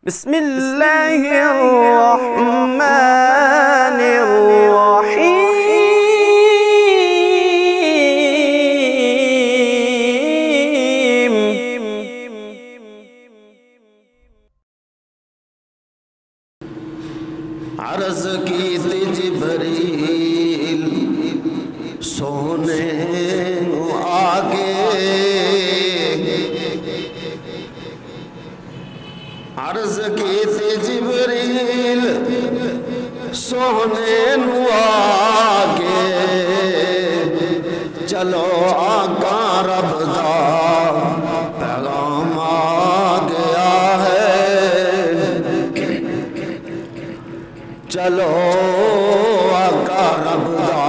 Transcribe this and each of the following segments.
بسم اللہ الرحمن الرحیم عرض کی تھی جبریل سونے آگے، عرض کی تھی جبریل سونے آگے، چلو آقا رب دا پیغام آ گیا ہے، چلو آقا رب دا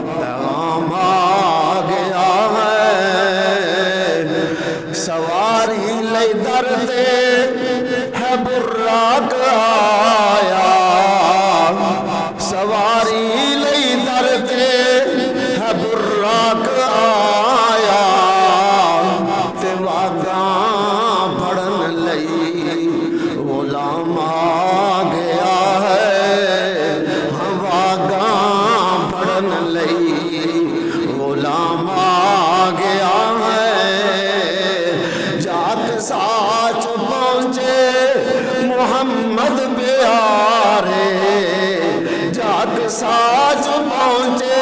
پیغام آ گیا ہے، سواری لئی درتے ہے براق آیا، سواری لئی درتے ہے براق آیا، تے واگاں پڑھن لئی غلام آ گیا ہے، ہاں واگاں پڑھن لئی غلام آ گیا ہے، جات ساچ پہنچے محمد پیارے، جات ساچ پہنچے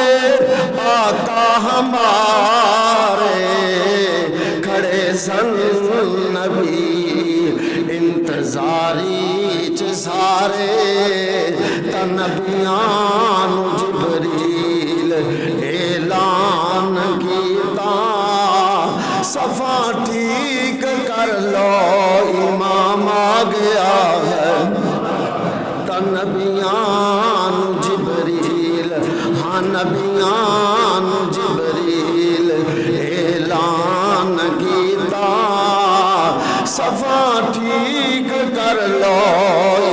آقا ہمارے، کھڑے سن نبی انتظاری چ سارے، تنبیان جبریل اعلان کیتا، صفا ٹھیک کر لو امام آ گیا ہے، تنبیان جبریل، ہاں نبیان جبریل اعلان کیتا، صفا ٹھیک کر لو